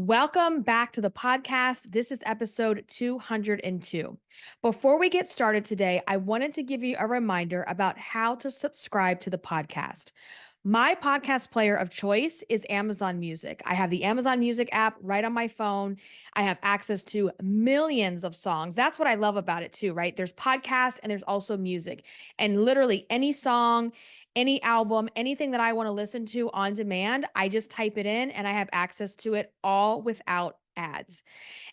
Welcome back to the podcast. This is episode 202. Before we get started today, I wanted to give you a reminder about how to subscribe to the podcast. My podcast player of choice is Amazon Music. I have the Amazon Music app right on my phone. I have access to millions of songs. That's what I love about it too, right? There's podcasts and there's also music. And literally any song, any album, anything that I want to listen to on demand, I just type it in and I have access to it all without ads.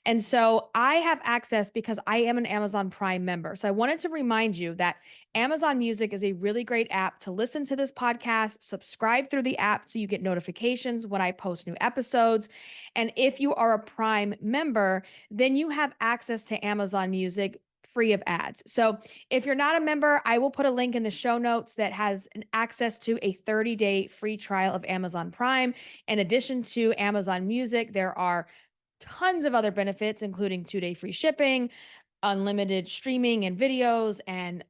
And so I have access because I am an Amazon Prime member. So I wanted to remind you that Amazon Music is a really great app to listen to this podcast. Subscribe through the app so you get notifications when I post new episodes. And if you are a Prime member, then you have access to Amazon Music free of ads. So if you're not a member, I will put a link in the show notes that has an access to a 30-day free trial of Amazon Prime. In addition to Amazon Music, there are tons of other benefits, including 2-day free shipping, unlimited streaming and videos, and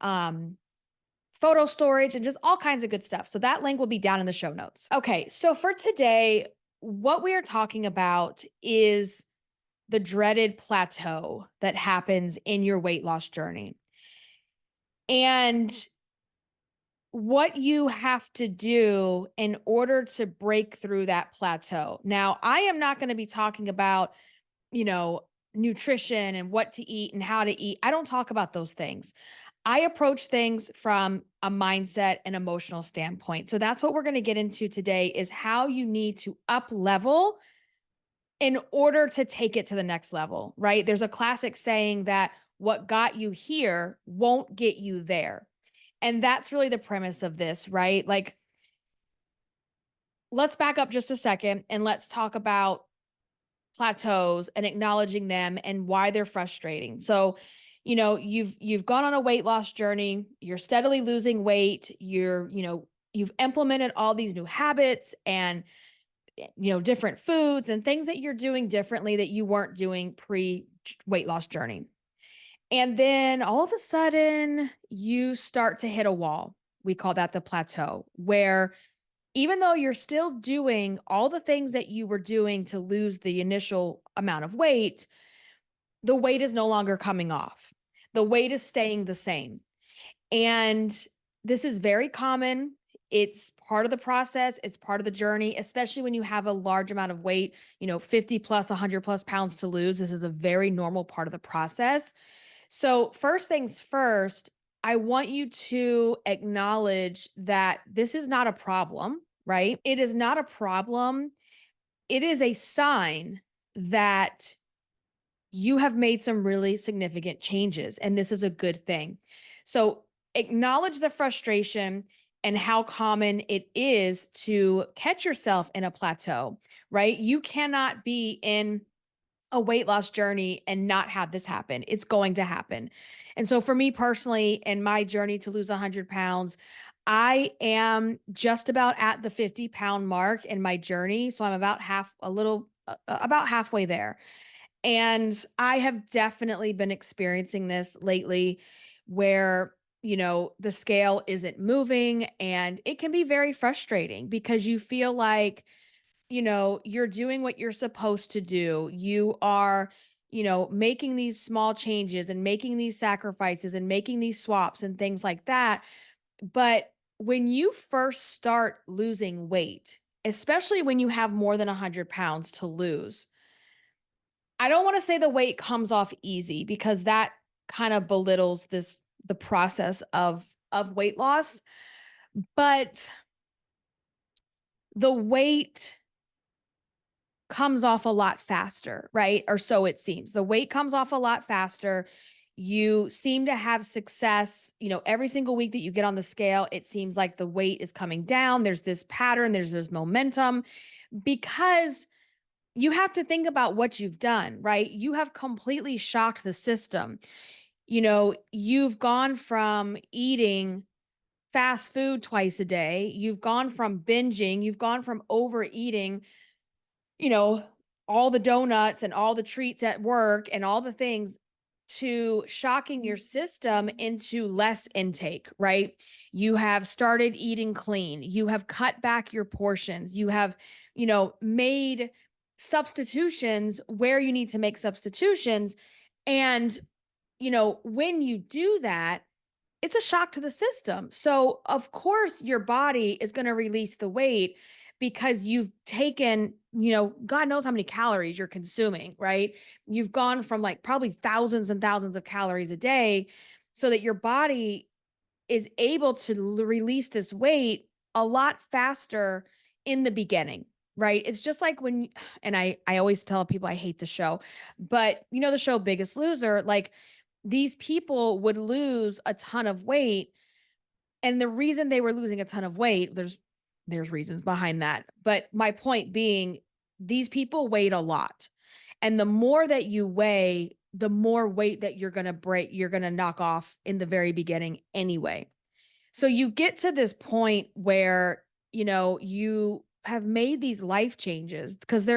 photo storage, and just all kinds of good stuff. So that link will be down in the show notes. Okay, so for today, what we are talking about is the dreaded plateau that happens in your weight loss journey. And what you have to do in order to break through that plateau. Now, I am not going to be talking about, nutrition and what to eat and how to eat. I don't talk about those things. I approach things from a mindset and emotional standpoint. So that's what we're going to get into today is how you need to up level in order to take it to the next level, right? There's a classic saying that what got you here won't get you there. And that's really the premise of this, right? Like, let's back up just a second and let's talk about plateaus and acknowledging them and why they're frustrating. So, you've gone on a weight loss journey, you're steadily losing weight, you've implemented all these new habits and different foods and things that you're doing differently that you weren't doing pre weight loss journey. And then all of a sudden, you start to hit a wall. We call that the plateau, where even though you're still doing all the things that you were doing to lose the initial amount of weight, the weight is no longer coming off. The weight is staying the same. And this is very common. It's part of the process. It's part of the journey, especially when you have a large amount of weight, 50 plus, 100 plus pounds to lose. This is a very normal part of the process. So, first things first, I want you to acknowledge that this is not a problem, right? It is not a problem. It is a sign that you have made some really significant changes, and this is a good thing. So, acknowledge the frustration and how common it is to catch yourself in a plateau, right? You cannot be in a weight loss journey and not have this happen. It's going to happen. And so for me personally, in my journey to lose 100 pounds, I am just about at the 50-pound mark in my journey. So I'm about about halfway there. And I have definitely been experiencing this lately where, the scale isn't moving and it can be very frustrating because you feel like, you're doing what you're supposed to do. You are, making these small changes and making these sacrifices and making these swaps and things like that. But when you first start losing weight, especially when you have more than 100 pounds to lose, I don't want to say the weight comes off easy because that kind of belittles the process of weight loss, but the weight comes off a lot faster, right? Or so it seems. The weight comes off a lot faster. You seem to have success, every single week that you get on the scale, it seems like the weight is coming down. There's this pattern, there's this momentum because you have to think about what you've done, right? You have completely shocked the system. You've gone from eating fast food twice a day, you've gone from binging, you've gone from overeating, you know, all the donuts and all the treats at work and all the things to shocking your system into less intake, right? You have started eating clean. You have cut back your portions. You have, made substitutions where you need to make substitutions. And, when you do that, it's a shock to the system. So, of course, your body is going to release the weight because you've taken, God knows how many calories you're consuming, right? You've gone from like probably thousands and thousands of calories a day so that your body is able to release this weight a lot faster in the beginning, right? It's just like when, and I always tell people I hate the show, but the show Biggest Loser, like these people would lose a ton of weight, and the reason they were losing a ton of weight, there's reasons behind that. But my point being, these people weighed a lot. And the more that you weigh, the more weight that you're going to knock off in the very beginning anyway. So you get to this point where, you have made these life changes because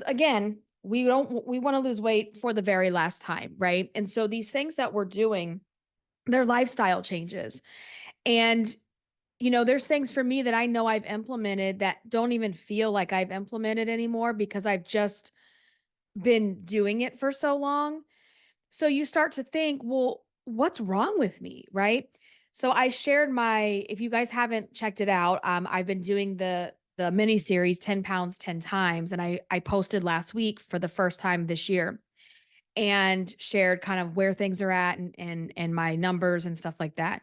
again, we want to lose weight for the very last time, right? And so these things that we're doing, they're lifestyle changes. And, there's things for me that I know I've implemented that don't even feel like I've implemented anymore because I've just been doing it for so long. So you start to think, well, what's wrong with me? Right. So I shared if you guys haven't checked it out, I've been doing the mini series 10 pounds, 10 times. And I posted last week for the first time this year and shared kind of where things are at and my numbers and stuff like that.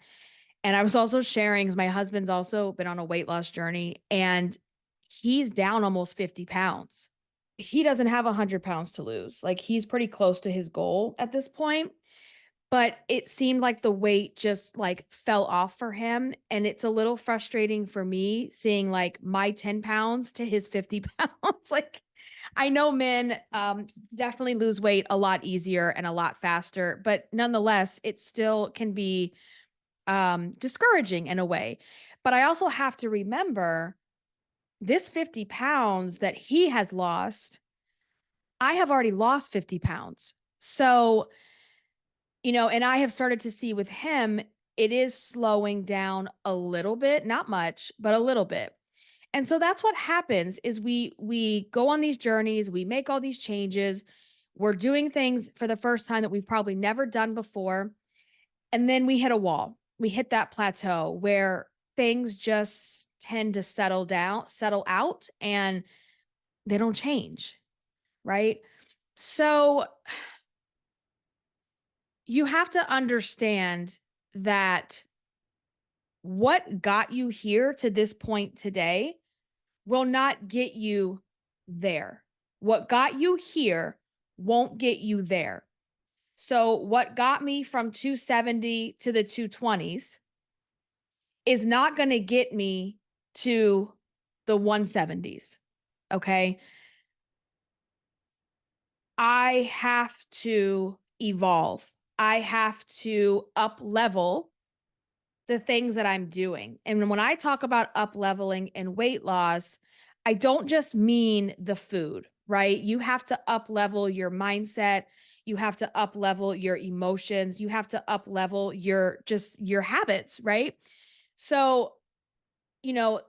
And I was also sharing, 'cause my husband's also been on a weight loss journey and he's down almost 50 pounds. He doesn't have 100 pounds to lose. Like he's pretty close to his goal at this point, but it seemed like the weight just like fell off for him. And it's a little frustrating for me seeing like my 10 pounds to his 50 pounds. Like I know men definitely lose weight a lot easier and a lot faster, but nonetheless, it still can be discouraging in a way. But I also have to remember this 50 pounds that he has lost, I have already lost 50 pounds. So, and I have started to see with him, it is slowing down a little bit, not much, but a little bit. And so that's what happens is we go on these journeys, we make all these changes, we're doing things for the first time that we've probably never done before, and then we hit a wall. We hit that plateau where things just tend to settle out, and they don't change, right? So you have to understand that what got you here to this point today will not get you there. What got you here won't get you there. So, what got me from 270 to the 220s is not going to get me to the 170s. Okay. I have to evolve. I have to up level the things that I'm doing. And when I talk about up leveling and weight loss, I don't just mean the food, right? You have to up level your mindset. You have to up level your emotions. You have to up level your habits, right? So, you know,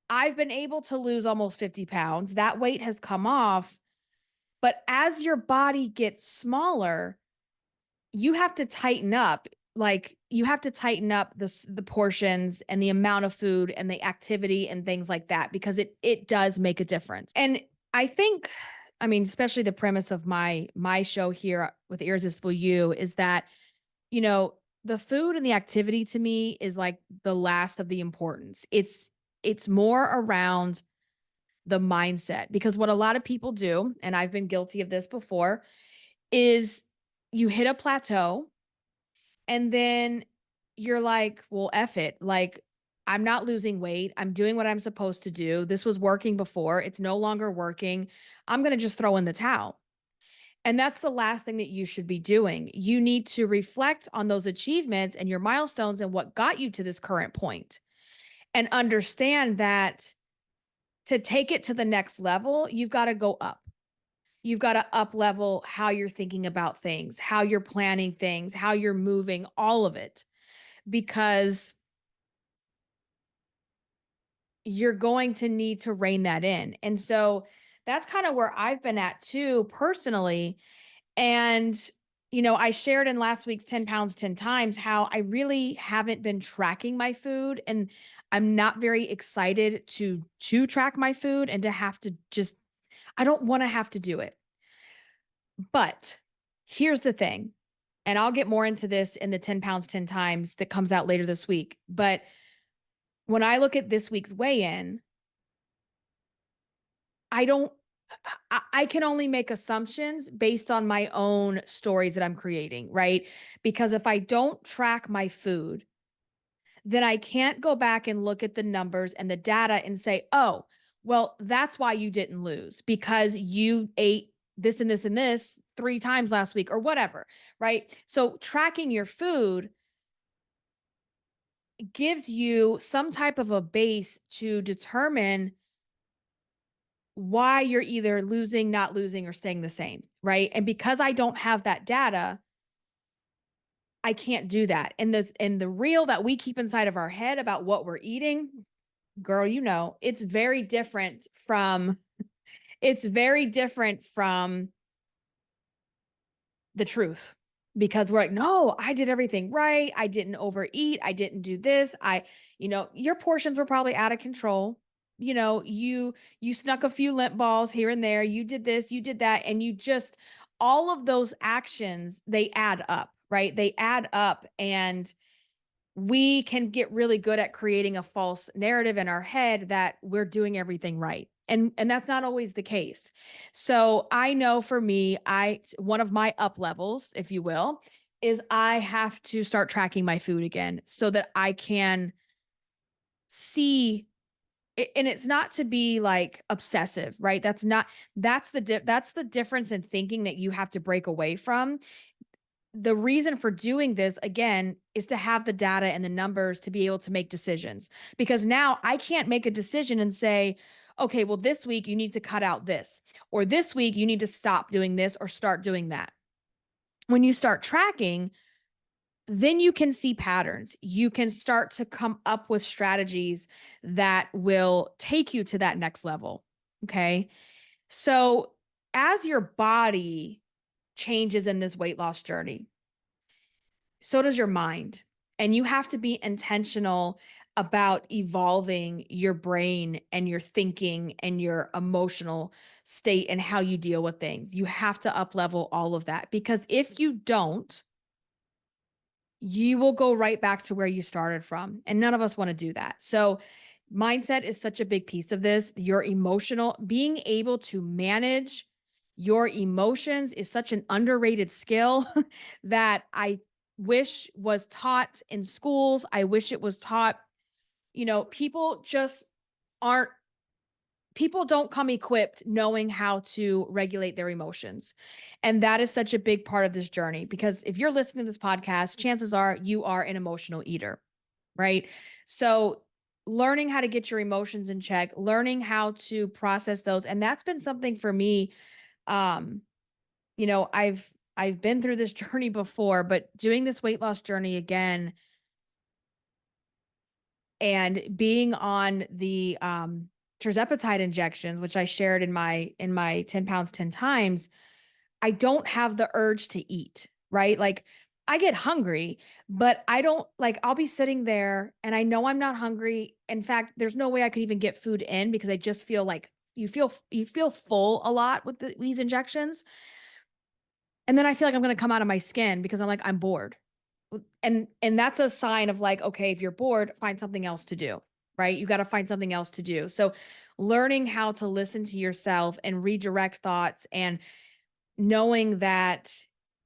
I've been able to lose almost 50 pounds. That weight has come off. But as your body gets smaller, you have to tighten up. Like you have to tighten up the portions and the amount of food and the activity and things like that because it does make a difference. And I think, I mean, especially the premise of my show here with Irresistible You is that, you know, the food and the activity to me is like the last of the importance. It's more around the mindset because what a lot of people do, and I've been guilty of this before, is you hit a plateau and then you're like, well, F it. Like, I'm not losing weight. I'm doing what I'm supposed to do. This was working before. It's no longer working. I'm going to just throw in the towel. And that's the last thing that you should be doing. You need to reflect on those achievements and your milestones and what got you to this current point and understand that to take it to the next level, you've got to go up. You've got to up level how you're thinking about things, how you're planning things, how you're moving, all of it, because you're going to need to rein that in. And so that's kind of where I've been at too, personally. And, I shared in last week's 10 pounds, 10 times how I really haven't been tracking my food. And I'm not very excited to track my food and to have to just, I don't want to have to do it. But here's the thing, and I'll get more into this in the 10 pounds, 10 times that comes out later this week. But when I look at this week's weigh in, I don't, I can only make assumptions based on my own stories that I'm creating, right? Because if I don't track my food, then I can't go back and look at the numbers and the data and say, oh, well, that's why you didn't lose because you ate this and this and this 3 times last week or whatever, right? So tracking your food gives you some type of a base to determine why you're either losing, not losing, or staying the same, right? And because I don't have that data, I can't do that. And the reel that we keep inside of our head about what we're eating, girl, it's very different from the truth. Because we're like, no, I did everything right. I didn't overeat. I didn't do this. Your portions were probably out of control. You snuck a few lint balls here and there. You did this, you did that. And all of those actions, they add up, right? They add up, and we can get really good at creating a false narrative in our head that we're doing everything right. And that's not always the case. So I know for me, one of my up levels, if you will, is I have to start tracking my food again so that I can see and it's not to be like obsessive, right? That's the difference in thinking that you have to break away from. The reason for doing this again is to have the data and the numbers to be able to make decisions, because now I can't make a decision and say, okay, well, this week you need to cut out this, or this week you need to stop doing this or start doing that. When you start tracking, then you can see patterns. You can start to come up with strategies that will take you to that next level. Okay. So as your body changes in this weight loss journey, so does your mind. And you have to be intentional about evolving your brain and your thinking and your emotional state and how you deal with things. You have to up level all of that, because if you don't, you will go right back to where you started from. And none of us want to do that. So mindset is such a big piece of this. Being able to manage your emotions is such an underrated skill that I wish was taught in schools. I wish it was taught, people just aren't people don't come equipped knowing how to regulate their emotions. And that is such a big part of this journey, because if you're listening to this podcast, chances are you are an emotional eater, right? So learning how to get your emotions in check, learning how to process those. And that's been something for me. Um, I've been through this journey before, but doing this weight loss journey again and being on the tirzepatide injections, which I shared in my 10 pounds 10 times, I don't have the urge to eat, right? Like I get hungry, but I don't, like, I'll be sitting there and I know I'm not hungry. In fact, there's no way I could even get food in, because I just feel like you feel full a lot with these injections. And then I feel like I'm going to come out of my skin because I'm bored. And that's a sign of like, okay, if you're bored, find something else to do, right? You got to find something else to do. So learning how to listen to yourself and redirect thoughts, and knowing that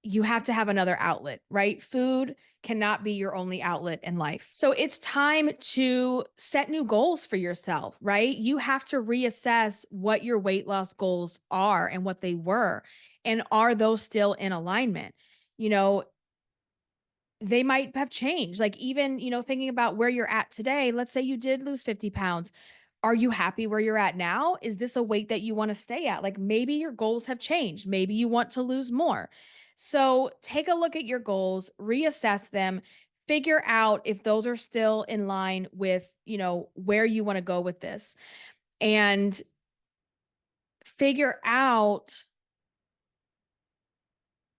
you have to have another outlet, right? Food cannot be your only outlet in life. So it's time to set new goals for yourself, right? You have to reassess what your weight loss goals are and what they were, and are those still in alignment? You know, they might have changed. Like, even, thinking about where you're at today, let's say you did lose 50 pounds. Are you happy where you're at now? Is this a weight that you want to stay at? Like, maybe your goals have changed. Maybe you want to lose more. So take a look at your goals, reassess them, figure out if those are still in line with, where you want to go with this. And figure out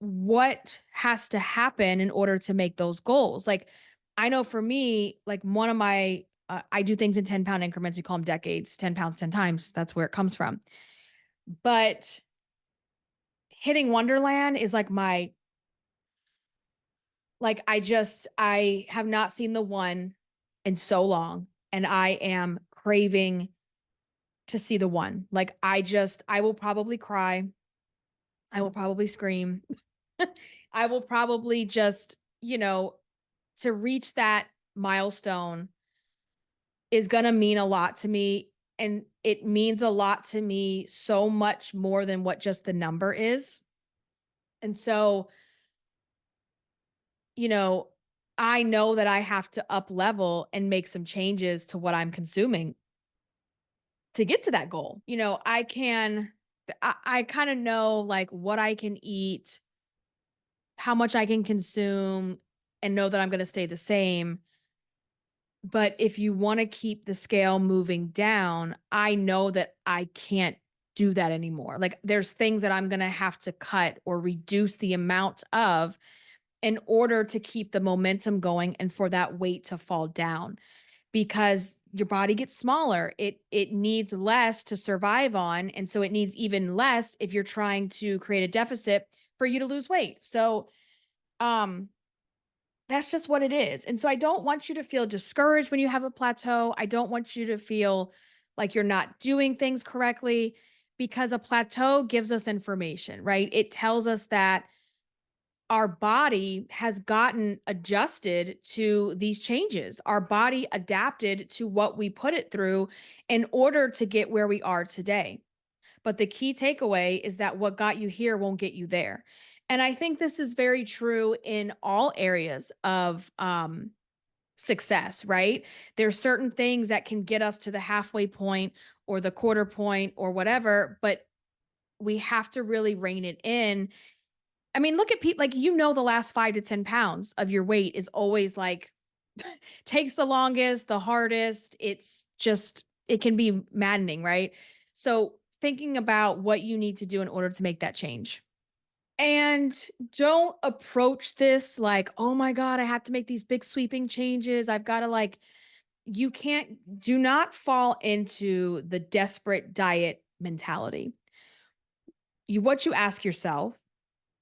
what has to happen in order to make those goals. Like, I know for me, like one of my, I do things in 10-pound increments. We call them decades, 10 pounds, 10 times. That's where it comes from. But hitting Wonderland is like I have not seen the one in so long. And I am craving to see the one. Like, I will probably cry. I will probably scream. I will probably just, to reach that milestone is going to mean a lot to me. And it means a lot to me, so much more than what just the number is. And so, you know, I know that I have to up level and make some changes to what I'm consuming to get to that goal. I kind of know like what I can eat, how much I can consume, and know that I'm going to stay the same. But if you want to keep the scale moving down, I know that I can't do that anymore. Like, there's things that I'm going to have to cut or reduce the amount of in order to keep the momentum going and for that weight to fall down, because your body gets smaller. It needs less to survive on, and so it needs even less if you're trying to create a deficit for you to lose weight. So, um that's just what it is. And so I don't want you to feel discouraged when you have a plateau. I don't want you to feel like you're not doing things correctly, because a plateau gives us information, right? It tells us that our body has gotten adjusted to these changes. Our body adapted to what we put it through in order to get where we are today. But the key takeaway is that what got you here won't get you there. And I think this is very true in all areas of success, right? There's certain things that can get us to the halfway point or the quarter point or whatever, but we have to really rein it in. I mean, look at people like, the last 5 to 10 pounds of your weight is always like, takes the longest, the hardest. It can be maddening, right? So thinking about what you need to do in order to make that change. And don't approach this like, oh my God, I have to make these big sweeping changes. I've got to do not fall into the desperate diet mentality. What you ask yourself,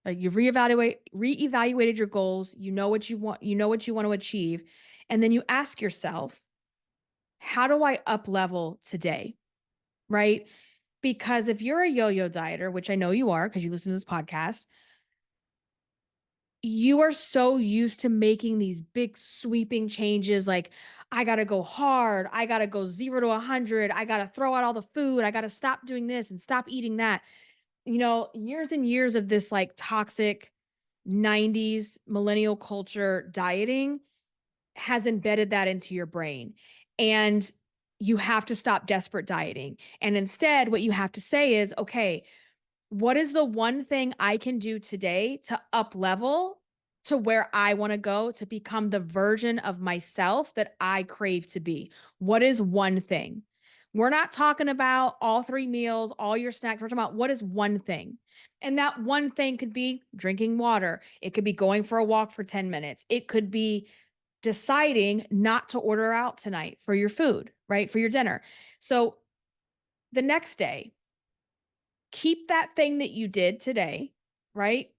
like, you've reevaluated your goals, you know what you want, to achieve. And then you ask yourself, how do I up level today? Right? Because if you're a yo-yo dieter, which I know you are because you listen to this podcast, you are so used to making these big sweeping changes. Like, I got to go hard. I got to go 0 to 100. I got to throw out all the food. I got to stop doing this and stop eating that. Years and years of this like toxic 90s millennial culture dieting has embedded that into your brain. And you have to stop desperate dieting. And instead, what you have to say is, okay, what is the one thing I can do today to up level to where I want to go to become the version of myself that I crave to be? What is one thing? We're not talking about all 3 meals, all your snacks. We're talking about what is one thing. And that one thing could be drinking water. It could be going for a walk for 10 minutes. It could be deciding not to order out tonight for your food, right? For your dinner. So the next day, keep that thing that you did today, right?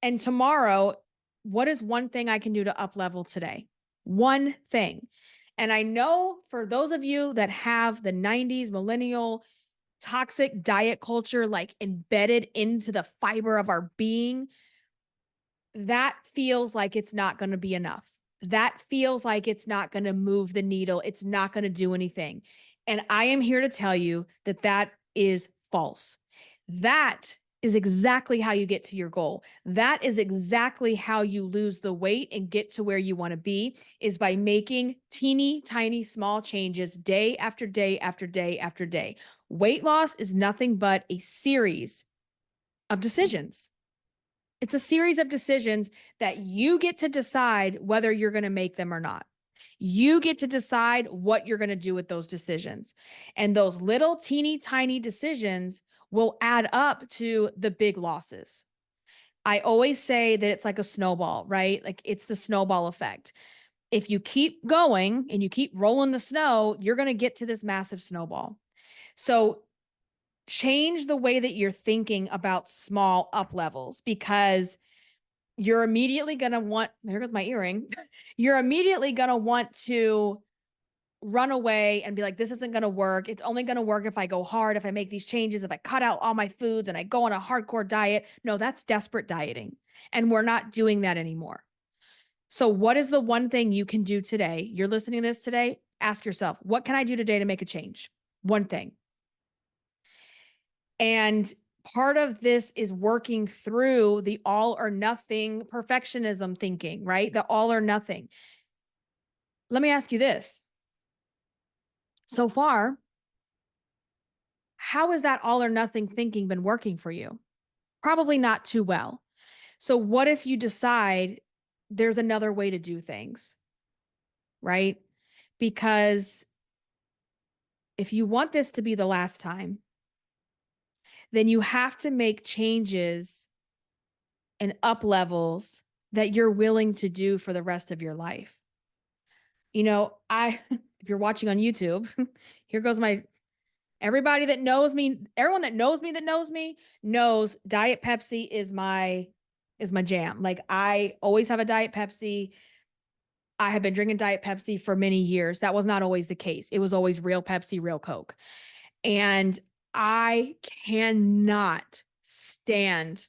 And tomorrow, what is one thing I can do to up level today? One thing. And I know for those of you that have the 90s millennial toxic diet culture like embedded into the fiber of our being, that feels like it's not going to be enough. That feels like it's not going to move the needle. It's not going to do anything. And I am here to tell you that that is false. That is exactly how you get to your goal. That is exactly how you lose the weight and get to where you want to be, is by making teeny tiny small changes day after day after day after day. Weight loss is nothing but a series of decisions. It's a series of decisions that you get to decide whether you're going to make them or not. You get to decide what you're going to do with those decisions. And those little teeny tiny decisions will add up to the big losses. I always say that it's like a snowball, right? Like it's the snowball effect. If you keep going and you keep rolling the snow, you're going to get to this massive snowball. So change the way that you're thinking about small up levels, because you're immediately going to want, there goes my earring. You're immediately going to want to run away and be like, this isn't going to work. It's only going to work if I go hard, if I make these changes, if I cut out all my foods and I go on a hardcore diet. No, that's desperate dieting. And we're not doing that anymore. So, what is the one thing you can do today? You're listening to this today. Ask yourself, what can I do today to make a change? One thing. And part of this is working through the all or nothing perfectionism thinking, right? The all or nothing. Let me ask you this. So far, how has that all or nothing thinking been working for you? Probably not too well. So, what if you decide there's another way to do things, right? Because if you want this to be the last time, then you have to make changes and up levels that you're willing to do for the rest of your life. If you're watching on YouTube, here goes everybody that knows me, everyone that knows me knows Diet Pepsi is my jam. Like I always have a Diet Pepsi. I have been drinking Diet Pepsi for many years. That was not always the case. It was always real Pepsi, real Coke. And I cannot stand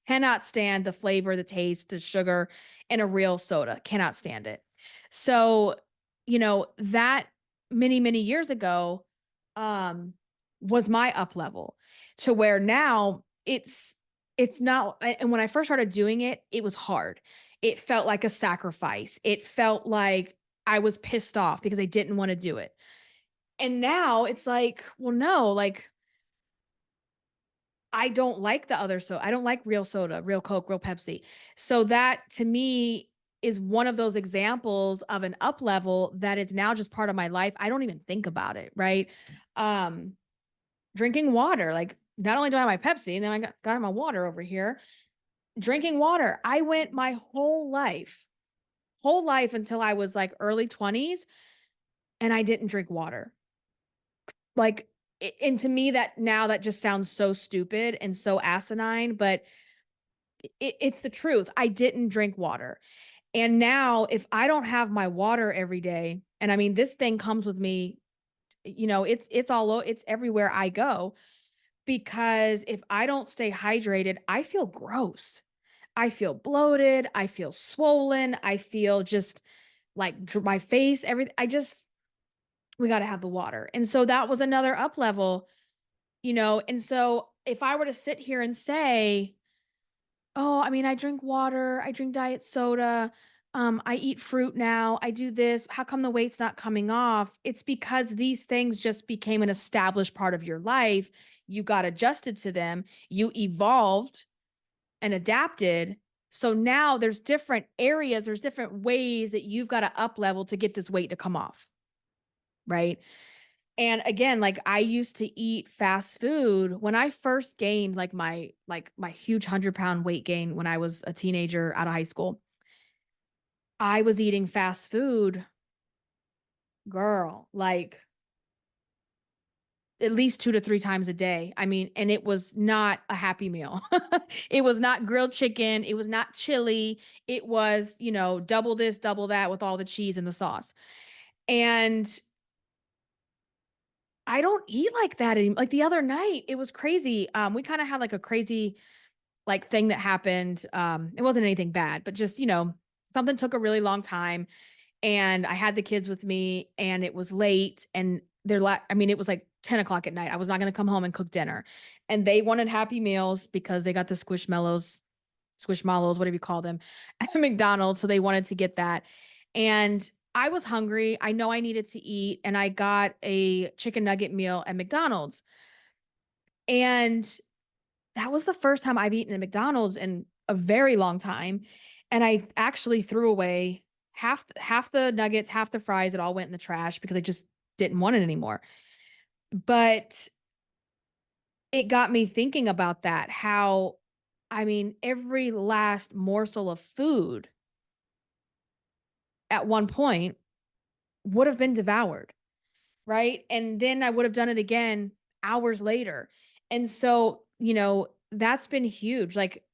the flavor, the taste, the sugar in a real soda. Cannot stand it. So, that many, many years ago, was my up level to where now it's not. And when I first started doing it, it was hard. It felt like a sacrifice. It felt like I was pissed off because I didn't want to do it. And now it's like, well, no, like I don't like the other I don't like real soda, real Coke, real Pepsi. So that to me is one of those examples of an up level that is now just part of my life. I don't even think about it, right? Um, Drinking water, like not only do I have my Pepsi, and then I got my water over here. Drinking water. I went my whole life until I was like early 20s, and I didn't drink water. Like, and to me, that just sounds so stupid and so asinine, but it's the truth. I didn't drink water. And now if I don't have my water every day, and I mean, this thing comes with me, it's everywhere I go, because if I don't stay hydrated, I feel gross. I feel bloated. I feel swollen. I feel just like my face, everything. We got to have the water. And so that was another up level, and so if I were to sit here and say, oh, I mean, I drink water, I drink diet soda, I eat fruit now, I do this. How come the weight's not coming off? It's because these things just became an established part of your life. You got adjusted to them, you evolved and adapted. So now there's different areas, there's different ways that you've got to up level to get this weight to come off. Right. And again, like I used to eat fast food when I first gained my huge 100-pound weight gain when I was a teenager out of high school. I was eating fast food, girl, like at least 2 to 3 times a day. I mean, and it was not a happy meal. It was not grilled chicken. It was not chili. It was, double this, double that with all the cheese and the sauce. And I don't eat like that anymore. Like the other night, it was crazy. We kind of had like a crazy like thing that happened. It wasn't anything bad, but just, something took a really long time. And I had the kids with me and it was late and it was like 10 o'clock at night. I was not going to come home and cook dinner. And they wanted Happy Meals because they got the Squishmallows, whatever you call them, at McDonald's. So they wanted to get that. And I was hungry. I know I needed to eat. And I got a chicken nugget meal at McDonald's. And that was the first time I've eaten at McDonald's in a very long time. And I actually threw away half the nuggets, half the fries. It all went in the trash because I just didn't want it anymore. But it got me thinking about that, how, I mean, every last morsel of food at one point would have been devoured, right? And then I would have done it again hours later. And so, that's been huge. Like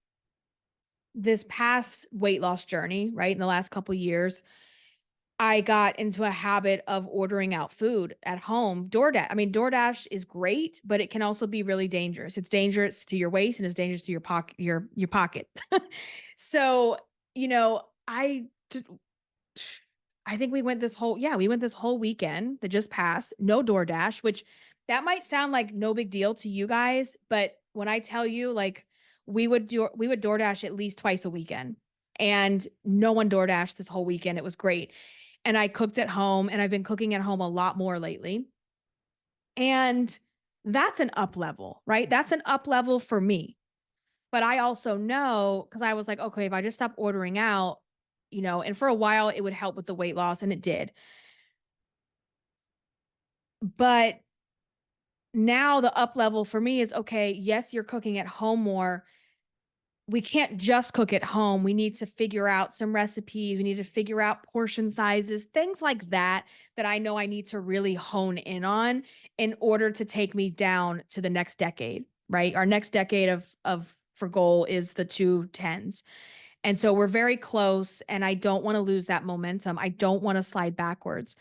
this past weight loss journey, right? In the last couple years, I got into a habit of ordering out food at home. DoorDash. I mean, DoorDash is great, but it can also be really dangerous. It's dangerous to your waist and it's dangerous to your pocket, your pocket. So, I I think we went this whole weekend that just passed, no DoorDash, which that might sound like no big deal to you guys, but when I tell you, like, we would DoorDash at least twice a weekend, and no one DoorDash this whole weekend. It was great. And I cooked at home, and I've been cooking at home a lot more lately. And that's an up level, right? That's an up level for me. But I also know, because I was like, okay, if I just stop ordering out, and for a while it would help with the weight loss, and it did. But now the up level for me is okay, yes, you're cooking at home more. We can't just cook at home. We need to figure out some recipes. We need to figure out portion sizes, things like that, that I know I need to really hone in on in order to take me down to the next decade, right? Our next decade of for goal is the 210s. And so we're very close, and I don't want to lose that momentum. I don't want to slide backwards.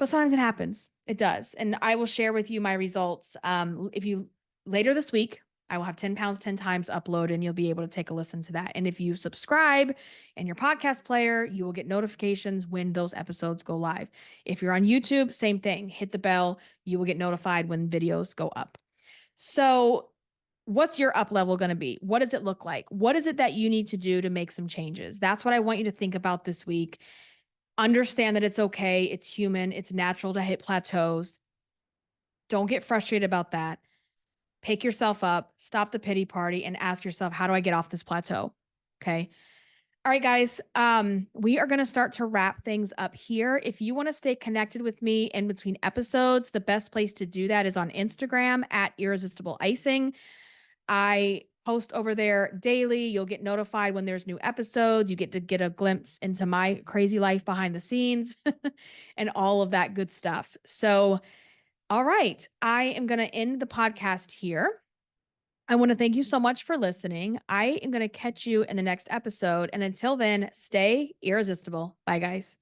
But sometimes it happens. It does. And I will share with you my results. If you later this week, I will have 10 pounds 10 times upload, and you'll be able to take a listen to that. And if you subscribe in your podcast player, you will get notifications when those episodes go live. If you're on YouTube, same thing. Hit the bell. You will get notified when videos go up. So, what's your up level going to be? What does it look like? What is it that you need to do to make some changes? That's what I want you to think about this week. Understand that it's okay. It's human. It's natural to hit plateaus. Don't get frustrated about that. Pick yourself up, stop the pity party, and ask yourself, how do I get off this plateau? Okay. All right, guys. We are going to start to wrap things up here. If you want to stay connected with me in between episodes, the best place to do that is on Instagram at Irresistible Icing. I post over there daily. You'll get notified when there's new episodes. You get to get a glimpse into my crazy life behind the scenes and all of that good stuff. So, all right, I am going to end the podcast here. I want to thank you so much for listening. I am going to catch you in the next episode. And until then, stay irresistible. Bye, guys.